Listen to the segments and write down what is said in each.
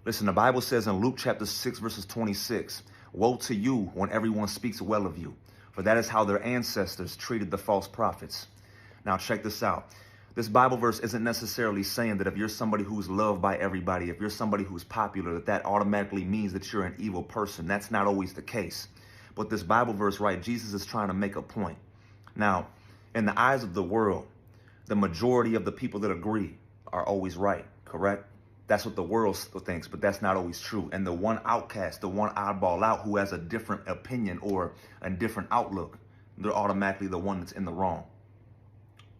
Listen, the Bible says in Luke chapter 6, verses 26, woe to you when everyone speaks well of you, for that is how their ancestors treated the false prophets. Now check this out. This Bible verse isn't necessarily saying that if you're somebody who's loved by everybody, if you're somebody who's popular, that automatically means that you're an evil person. That's not always the case. But this Bible verse, right, Jesus is trying to make a point. Now, in the eyes of the world, the majority of the people that agree are always right, correct? That's what the world thinks, but that's not always true. And the one outcast, the one oddball out who has a different opinion or a different outlook, they're automatically the one that's in the wrong.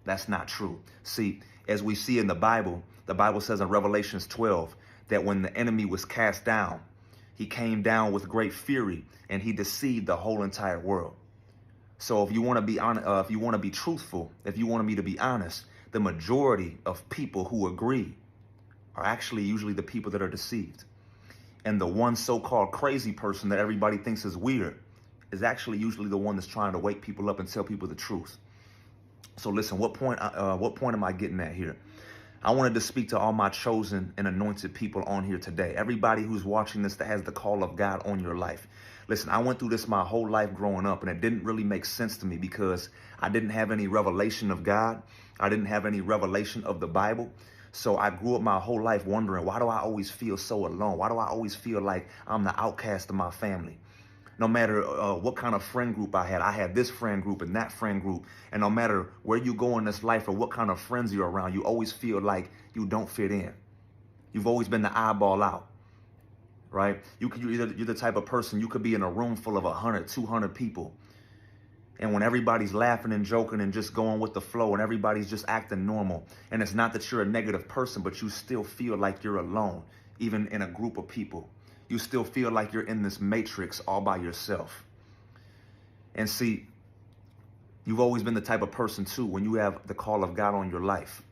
That's not true. See, as we see in the Bible says in Revelations 12 that when the enemy was cast down, he came down with great fury and he deceived the whole entire world. So if you want to be honest, if you want to be truthful, if you want me to be honest, the majority of people who agree are actually usually the people that are deceived. And the one so-called crazy person that everybody thinks is weird is actually usually the one that's trying to wake people up and tell people the truth. So listen, what point am I getting at here? I wanted to speak to all my chosen and anointed people on here today. Everybody who's watching this that has the call of God on your life. Listen, I went through this my whole life growing up, and it didn't really make sense to me because I didn't have any revelation of God. I didn't have any revelation of the Bible. So I grew up my whole life wondering, why do I always feel so alone? Why do I always feel like I'm the outcast of my family? No matter what kind of friend group I had this friend group and that friend group. And no matter where you go in this life or what kind of friends you're around, you always feel like you don't fit in. You've always been the eyeball out, right? You're the type of person, you could be in a room full of 100, 200 people. And when everybody's laughing and joking and just going with the flow and everybody's just acting normal, and it's not that you're a negative person, but you still feel like you're alone, even in a group of people. You still feel like you're in this matrix all by yourself. And see, you've always been the type of person too, when you have the call of God on your life,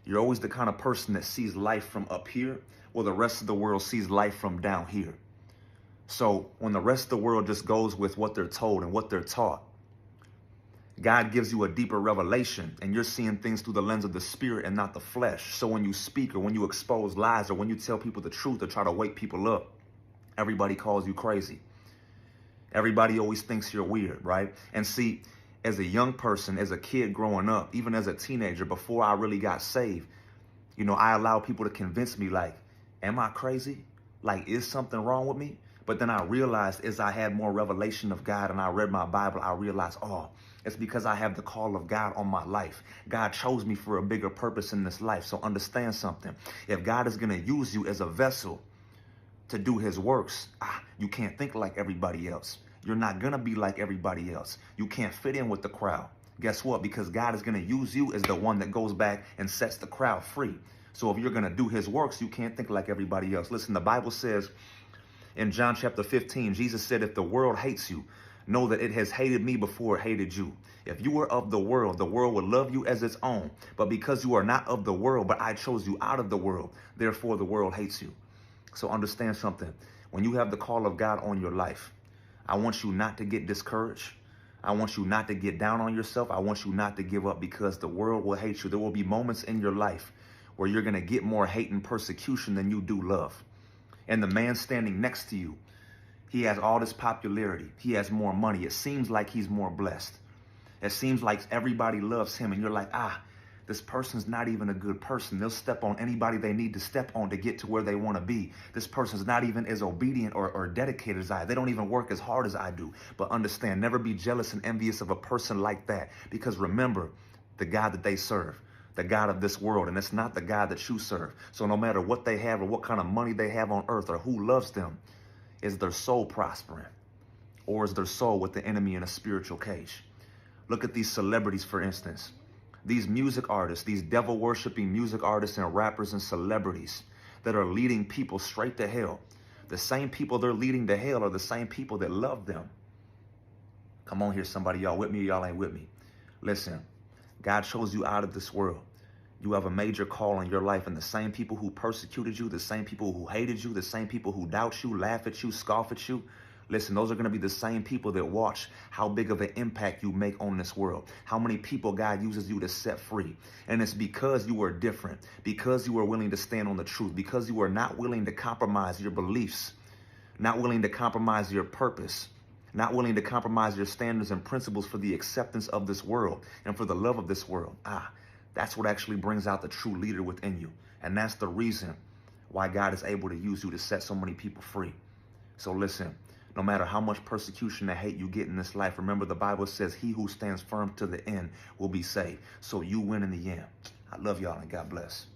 you're always the kind of person that sees life from up here, while the rest of the world sees life from down here. So when the rest of the world just goes with what they're told and what they're taught, God gives you a deeper revelation and you're seeing things through the lens of the spirit and not the flesh. So when you speak or when you expose lies or when you tell people the truth or try to wake people up, everybody calls you crazy. Everybody always thinks you're weird, right? And see, as a young person, as a kid growing up, even as a teenager, before I really got saved, you know, I allowed people to convince me like, am I crazy? Like, is something wrong with me? But then I realized as I had more revelation of God and I read my Bible, I realized, oh, it's because I have the call of God on my life. God chose me for a bigger purpose in this life. So understand something. If God is going to use you as a vessel to do his works, you can't think like everybody else. You're not going to be like everybody else. You can't fit in with the crowd. Guess what? Because God is going to use you as the one that goes back and sets the crowd free. So if you're going to do his works, you can't think like everybody else. Listen, the Bible says in John chapter 15, Jesus said, if the world hates you, know that it has hated me before it hated you. If you were of the world would love you as its own. But because you are not of the world, but I chose you out of the world, therefore the world hates you. So understand something. When you have the call of God on your life, I want you not to get discouraged. I want you not to get down on yourself. I want you not to give up because the world will hate you. There will be moments in your life where you're going to get more hate and persecution than you do love. And the man standing next to you, he has all this popularity. He has more money. It seems like he's more blessed. It seems like everybody loves him. And you're like, this person's not even a good person. They'll step on anybody they need to step on to get to where they want to be. This person's not even as obedient or dedicated as I. They don't even work as hard as I do. But understand, never be jealous and envious of a person like that. Because remember, the God that they serve, the God of this world, and it's not the God that you serve. So no matter what they have or what kind of money they have on earth or who loves them, is their soul prospering? Or is their soul with the enemy in a spiritual cage? Look at these celebrities, for instance. These music artists, these devil-worshiping music artists and rappers and celebrities that are leading people straight to hell. The same people they're leading to hell are the same people that love them. Come on here, somebody. Y'all with me or y'all ain't with me? Listen, God chose you out of this world. You have a major call in your life, and the same people who persecuted you, the same people who hated you, the same people who doubt you, laugh at you, scoff at you, Listen, those are going to be the same people that watch how big of an impact you make on this world, how many people God uses you to set free. And it's because you are different, because you are willing to stand on the truth, because you are not willing to compromise your beliefs, not willing to compromise your purpose, not willing to compromise your standards and principles for the acceptance of this world and for the love of this world. That's what actually brings out the true leader within you. And that's the reason why God is able to use you to set so many people free. So listen, no matter how much persecution and hate you get in this life, remember the Bible says he who stands firm to the end will be saved. So you win in the end. I love y'all and God bless.